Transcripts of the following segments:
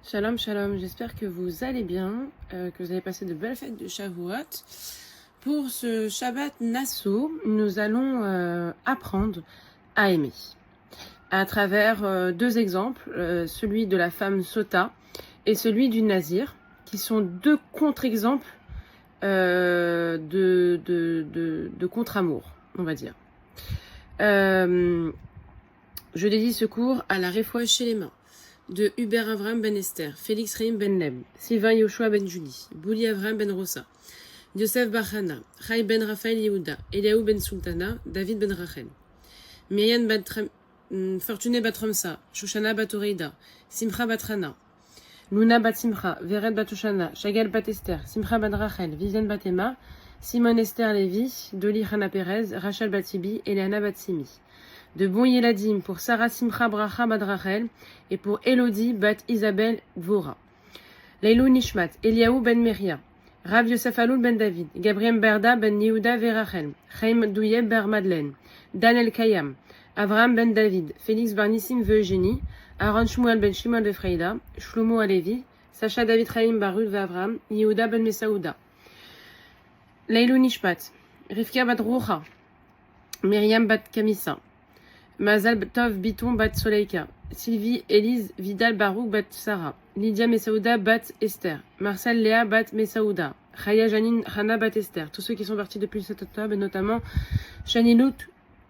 Shalom, shalom, j'espère que vous allez bien, que vous avez passé de belles fêtes de Shavuot. Pour ce Shabbat Nassau, nous allons apprendre à aimer à travers deux exemples, celui de la femme Sota et celui du Nazir, qui sont deux contre-exemples de contre-amour, on va dire. Je dédie ce cours à la Refoua chez les mains de Hubert Avram ben Esther, Félix Reim ben Lem, Sylvain Yoshua ben Julie, Bouli Avram ben Rosa, Yosef Bachana, Chai ben Raphaël Yehuda, Eliaou ben Sultana, David ben Rachel, Myriam Fortuné bat Ramsa, Shoshana bat Oreida, Simcha bat Rana, Luna bat Simcha, Vered bat Shoshana, Shagal bat Esther, Simcha bat Rachel, Viviane bat Emma, Simone Esther Lévi, Doli Hana Perez, Rachel bat Sibi, Eliana bat Simi. De bons Yeladim pour Sarah Simcha Bracha bat Rachel et pour Elodie bat Isabelle Dvora. Leilou Nishmat, Eliaou ben Meria, Rav Yosef Aloul ben David, Gabriel Berda ben Yehuda Verachel, Chaim Douyeb ber Madeleine, Daniel Kayam, Avraham ben David, Félix bar Nissim Eugénie, Aaron Shmuel ben Shimon de Freida, Shlomo Alevi, Sacha David Chaim Barul Avram, Yehuda ben Mesaouda. Leilou Nishmat, Rivka bat Rocha, Myriam bat Kamissa, Mazal Tov Biton bat Soleika, Sylvie Élise Vidal Barouk bat Sarah, Lydia Mesaouda bat Esther, Marcel Léa bat Mesaouda, Chaya Janine Hana bat Esther, tous ceux qui sont partis depuis le 7 octobre, et notamment Shanilout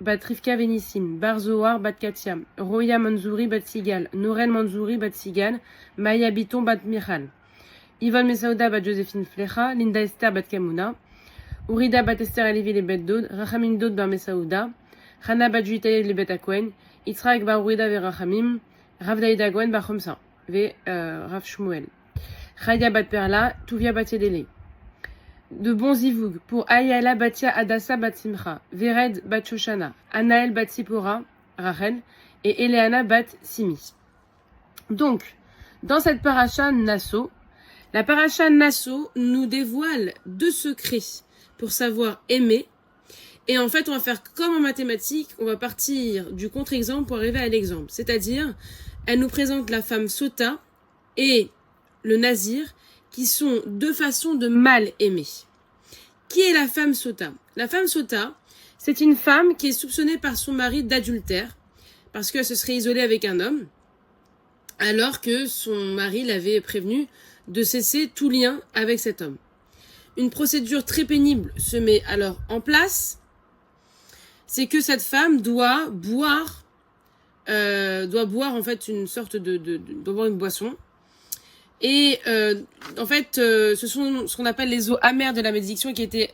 bat Rivka Venissim, Bar Zohar bat Katia, Roya Manzouri bat Sigal, Nourel Manzouri bat Sigal, Maya Biton bat Michal, Yvonne Mesaouda bat Joséphine Flecha, Linda Esther bat Kamuna, Urida bat Esther Elivi les bet Dod, Rachamin Dod bar Mesaouda, Chana bat Juitaï le bet Akwen, Yitzhak bar Urida verachamim, Rav Daïda Gwen bar Chomsa, Rav Shmuel, Chaya bat Perla, Tuvia bat Yedele. De bons zivoug pour Ayala Batia Adassa bat Simcha, Vered bat Shoshana, Anaël bat Sipora, Rachel, et Eleana bat Simi. Donc, dans cette paracha Nassau, la paracha Nassau nous dévoile deux secrets pour savoir aimer. Et en fait, on va faire comme en mathématiques, on va partir du contre-exemple pour arriver à l'exemple. C'est-à-dire, elle nous présente la femme Sota et le Nazir, qui sont deux façons de mal aimer. Qui est la femme Sota? La femme Sota, c'est une femme qui est soupçonnée par son mari d'adultère, parce qu'elle se serait isolée avec un homme, alors que son mari l'avait prévenue de cesser tout lien avec cet homme. Une procédure très pénible se met alors en place, c'est que cette femme doit boire en fait une sorte doit boire une boisson. Et en fait, ce sont ce qu'on appelle les eaux amères de la malédiction qui étaient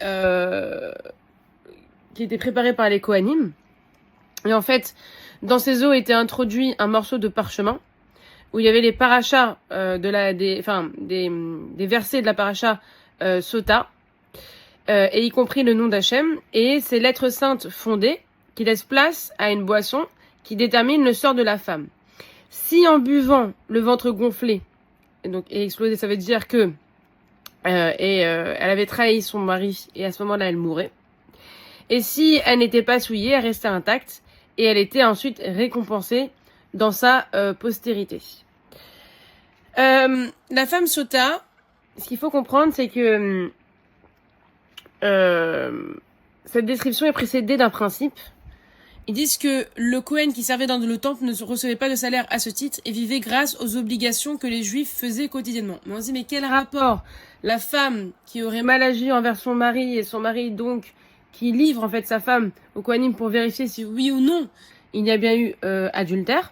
préparées par les Kohanim. Et en fait, dans ces eaux était introduit un morceau de parchemin où il y avait les parachas des versets de la paracha Sota. Et y compris le nom d'Hachem, et ces lettres saintes fondées qui laissent place à une boisson qui détermine le sort de la femme. Si en buvant le ventre gonflé et explosé, ça veut dire que elle avait trahi son mari et à ce moment-là elle mourait. Et si elle n'était pas souillée, elle restait intacte et elle était ensuite récompensée dans sa postérité. La femme Sota, ce qu'il faut comprendre, c'est que cette description est précédée d'un principe. Ils disent que le Kohen qui servait dans le temple ne recevait pas de salaire à ce titre et vivait grâce aux obligations que les Juifs faisaient quotidiennement. Mais on se dit, mais quel rapport la femme qui aurait mal agi envers son mari et son mari donc qui livre en fait sa femme au Kohanim pour vérifier si oui ou non il y a bien eu adultère,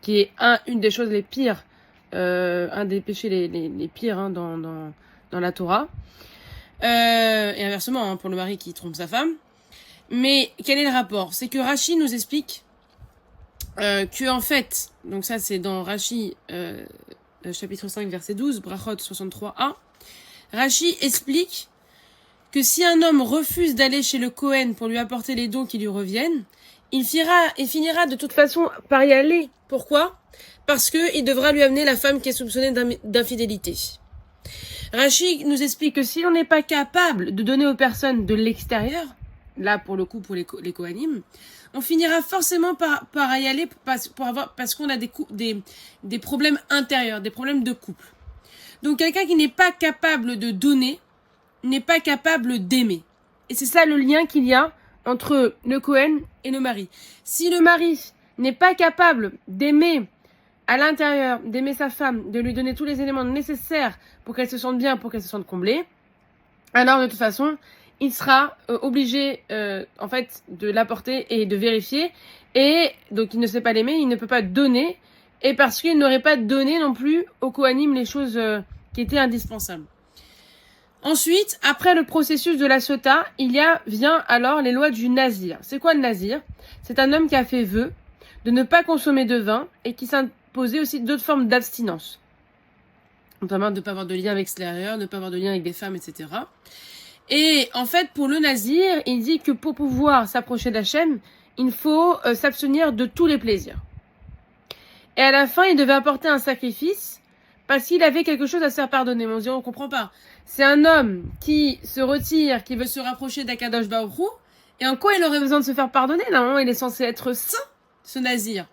qui est une des choses les pires, un des péchés les pires dans la Torah. Et inversement, pour le mari qui trompe sa femme. Mais quel est le rapport? C'est que Rashi nous explique que en fait, donc ça c'est dans Rashi chapitre 5 verset 12, Brachot 63a, Rashi explique que si un homme refuse d'aller chez le Kohen pour lui apporter les dons qui lui reviennent, il finira de toute façon par y aller. Pourquoi? Parce que il devra lui amener la femme qui est soupçonnée d'infidélité. Rashi nous explique que si on n'est pas capable de donner aux personnes de l'extérieur, là pour le coup pour les Kohanim, on finira forcément par y aller parce qu'on a des problèmes intérieurs, des problèmes de couple. Donc quelqu'un qui n'est pas capable de donner, n'est pas capable d'aimer. Et c'est ça le lien qu'il y a entre le Kohen et le mari. Si le mari n'est pas capable d'aimer à l'intérieur, d'aimer sa femme, de lui donner tous les éléments nécessaires pour qu'elle se sente bien, pour qu'elle se sente comblée, alors de toute façon, il sera obligé en fait de l'apporter et de vérifier. Et donc il ne sait pas l'aimer, il ne peut pas donner, et parce qu'il n'aurait pas donné non plus au Kohanim les choses qui étaient indispensables. Ensuite, après le processus de la sota, vient alors les lois du nazir. C'est quoi le nazir? C'est un homme qui a fait vœu de ne pas consommer de vin et qui s'imposait aussi d'autres formes d'abstinence. Notamment de ne pas avoir de lien avec l'extérieur, de ne pas avoir de lien avec des femmes, etc. Et en fait, pour le nazir, il dit que pour pouvoir s'approcher d'Hachem, il faut s'abstenir de tous les plaisirs. Et à la fin, il devait apporter un sacrifice parce qu'il avait quelque chose à se faire pardonner. Mais on se dit, on comprend pas. C'est un homme qui se retire, qui veut se rapprocher d'Akadosh Baruch Hu, et en quoi il aurait besoin de se faire pardonner? Normalement, il est censé être saint, ce nazir.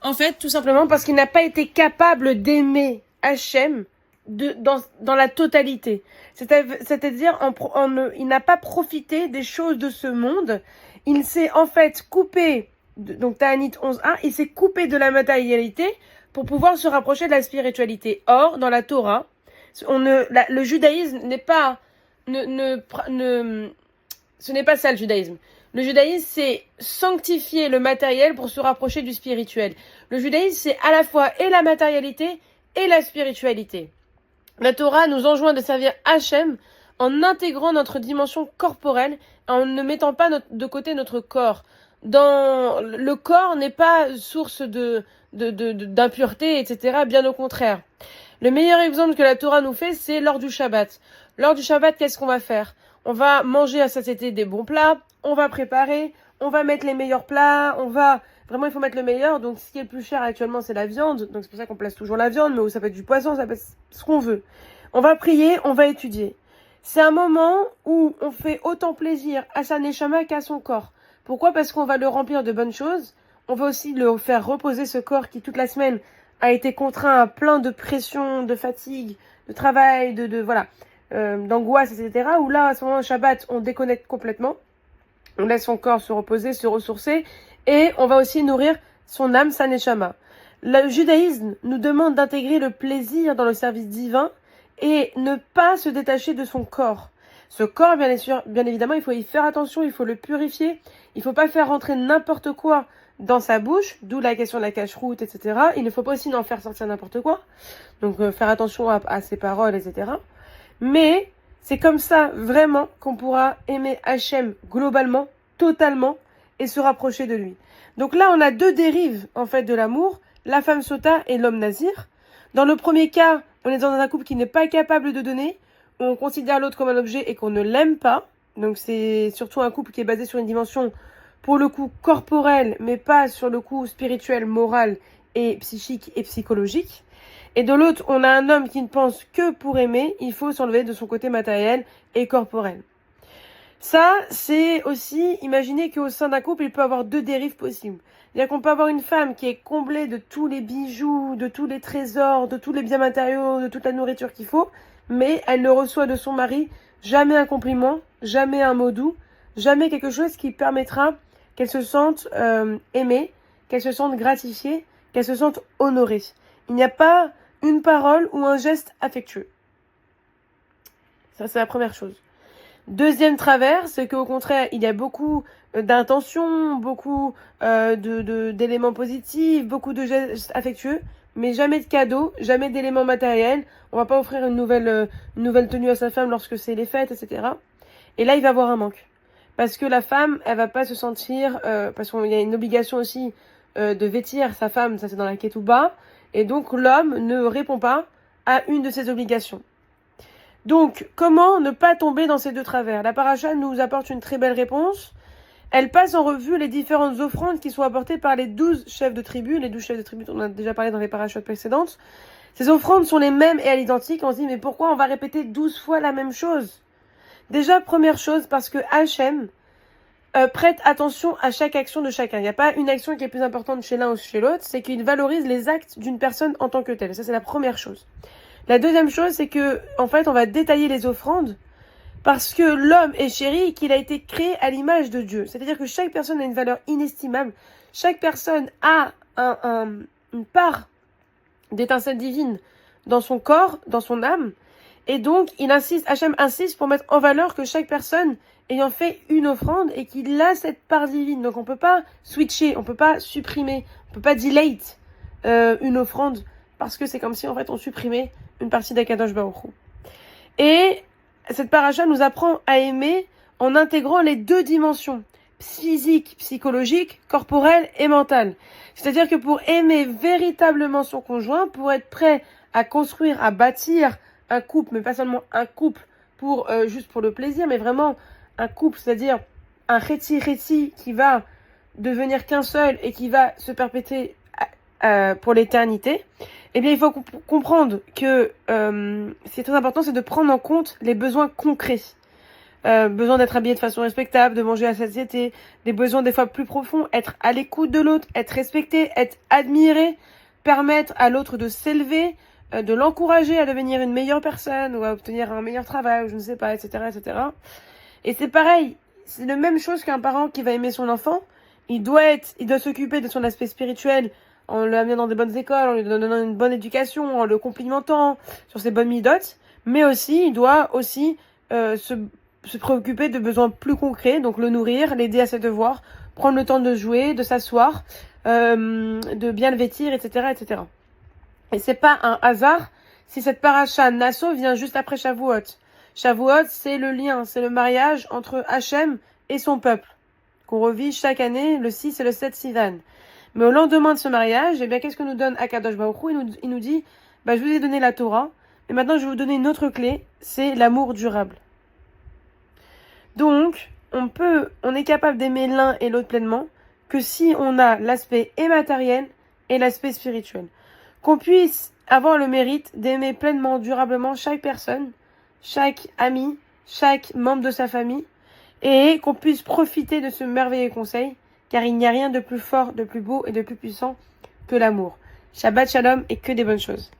En fait, tout simplement parce qu'il n'a pas été capable d'aimer Hachem dans la totalité. C'est-à-dire, il n'a pas profité des choses de ce monde. Il s'est en fait coupé, donc Ta'anit 11.1, il s'est coupé de la matérialité pour pouvoir se rapprocher de la spiritualité. Or, dans la Torah, le judaïsme n'est pas, ce n'est pas ça le judaïsme. Le judaïsme, c'est sanctifier le matériel pour se rapprocher du spirituel. Le judaïsme, c'est à la fois et la matérialité et la spiritualité. La Torah nous enjoint de servir Hachem en intégrant notre dimension corporelle, en ne mettant pas de côté notre corps. Le corps n'est pas source d'impureté, etc. Bien au contraire. Le meilleur exemple que la Torah nous fait, c'est lors du Shabbat. Lors du Shabbat, qu'est-ce qu'on va faire? On va manger à satiété des bons plats, on va préparer, on va mettre les meilleurs plats, vraiment il faut mettre le meilleur. Donc ce qui est le plus cher actuellement, c'est la viande. Donc c'est pour ça qu'on place toujours la viande, mais ça peut être du poisson, ça peut être ce qu'on veut. On va prier, on va étudier. C'est un moment où on fait autant plaisir à sa neshama qu'à son corps. Pourquoi? Parce qu'on va le remplir de bonnes choses. On va aussi le faire reposer, ce corps qui toute la semaine a été contraint à plein de pression, de fatigue, de travail, d'angoisse, etc. Où là, à ce moment, Shabbat, on déconnecte complètement. On laisse son corps se reposer, se ressourcer. Et on va aussi nourrir son âme, sa neshama. Le judaïsme nous demande d'intégrer le plaisir dans le service divin et ne pas se détacher de son corps. Ce corps, bien évidemment, il faut y faire attention, il faut le purifier. Il ne faut pas faire rentrer n'importe quoi dans sa bouche, d'où la question de la cache-route, etc. Il ne faut pas aussi en faire sortir n'importe quoi. Donc faire attention à ses paroles, etc. Mais c'est comme ça, vraiment, qu'on pourra aimer Hachem globalement, totalement, et se rapprocher de lui. Donc là, on a deux dérives, en fait, de l'amour, la femme sota et l'homme nazir. Dans le premier cas, on est dans un couple qui n'est pas capable de donner, on considère l'autre comme un objet et qu'on ne l'aime pas. Donc c'est surtout un couple qui est basé sur une dimension, pour le coup, corporelle, mais pas sur le coup spirituel, moral et psychique et psychologique. Et de l'autre, on a un homme qui ne pense que pour aimer, il faut s'enlever de son côté matériel et corporel. Ça, c'est aussi, imaginer qu'au sein d'un couple, il peut y avoir deux dérives possibles. C'est-à-dire qu'on peut avoir une femme qui est comblée de tous les bijoux, de tous les trésors, de tous les biens matériaux, de toute la nourriture qu'il faut, mais elle ne reçoit de son mari jamais un compliment, jamais un mot doux, jamais quelque chose qui permettra qu'elle se sente aimée, qu'elle se sente gratifiée, qu'elle se sente honorée. Il n'y a pas une parole ou un geste affectueux. Ça, c'est la première chose. Deuxième travers, c'est qu'au contraire, il y a beaucoup d'intentions, beaucoup d'éléments positifs, beaucoup de gestes affectueux, mais jamais de cadeaux, jamais d'éléments matériels. On va pas offrir une nouvelle tenue à sa femme lorsque c'est les fêtes, etc. Et là, il va y avoir un manque. Parce que la femme, elle va pas se sentir... parce qu'il y a une obligation aussi de vêtir sa femme, ça c'est dans la Ketouba, et donc l'homme ne répond pas à une de ses obligations. Donc, comment ne pas tomber dans ces deux travers? La paracha nous apporte une très belle réponse. Elle passe en revue les différentes offrandes qui sont apportées par les 12 chefs de tribu. Les 12 chefs de tribu, on en a déjà parlé dans les parachutes précédentes. Ces offrandes sont les mêmes et à l'identique. On se dit, mais pourquoi on va répéter 12 fois la même chose? Déjà, première chose, parce que Hachem prête attention à chaque action de chacun. Il n'y a pas une action qui est plus importante chez l'un ou chez l'autre, c'est qu'il valorise les actes d'une personne en tant que telle. Ça, c'est la première chose. La deuxième chose, c'est que, en fait, on va détailler les offrandes parce que l'homme est chéri et qu'il a été créé à l'image de Dieu. C'est-à-dire que chaque personne a une valeur inestimable. Chaque personne a une part d'étincelle divine dans son corps, dans son âme. Et donc, Hachem insiste pour mettre en valeur que chaque personne ayant fait une offrande et qu'il a cette part divine. Donc, on peut pas switcher, on peut pas supprimer, on peut pas delete une offrande parce que c'est comme si, en fait, on supprimait une partie d'Akadosh Baruch Hu. Et cette paracha nous apprend à aimer en intégrant les deux dimensions, physique, psychologique, corporelle et mentale. C'est-à-dire que pour aimer véritablement son conjoint, pour être prêt à construire, à bâtir un couple, mais pas seulement un couple pour juste pour le plaisir, mais vraiment un couple, c'est-à-dire un réti qui va devenir qu'un seul et qui va se perpétuer pour l'éternité, eh bien il faut comprendre que ce qui est très important, c'est de prendre en compte les besoins concrets. Besoin d'être habillé de façon respectable, de manger à satiété, des besoins des fois plus profonds, être à l'écoute de l'autre, être respecté, être admiré, permettre à l'autre de s'élever, de l'encourager à devenir une meilleure personne ou à obtenir un meilleur travail, ou je ne sais pas, etc., etc. Et c'est pareil, c'est la même chose qu'un parent qui va aimer son enfant. Il doit s'occuper de son aspect spirituel en l'amenant dans des bonnes écoles, en lui donnant une bonne éducation, en le complimentant sur ses bonnes midotes, mais aussi, il doit aussi se préoccuper de besoins plus concrets, donc le nourrir, l'aider à ses devoirs, prendre le temps de jouer, de s'asseoir, de bien le vêtir, etc., etc. Et c'est pas un hasard si cette paracha Nasso vient juste après Shavuot. Shavuot, c'est le lien, c'est le mariage entre Hachem et son peuple, qu'on revit chaque année le 6 et le 7 Sivan. Mais au lendemain de ce mariage, eh bien, qu'est-ce que nous donne Akadosh Baruch Hu ? Il nous dit, je vous ai donné la Torah, mais maintenant je vais vous donner une autre clé, c'est l'amour durable. Donc, on est capable d'aimer l'un et l'autre pleinement que si on a l'aspect immatériel et l'aspect spirituel. Qu'on puisse avoir le mérite d'aimer pleinement, durablement chaque personne, chaque ami, chaque membre de sa famille, et qu'on puisse profiter de ce merveilleux conseil, car il n'y a rien de plus fort, de plus beau et de plus puissant que l'amour. Shabbat Shalom et que des bonnes choses.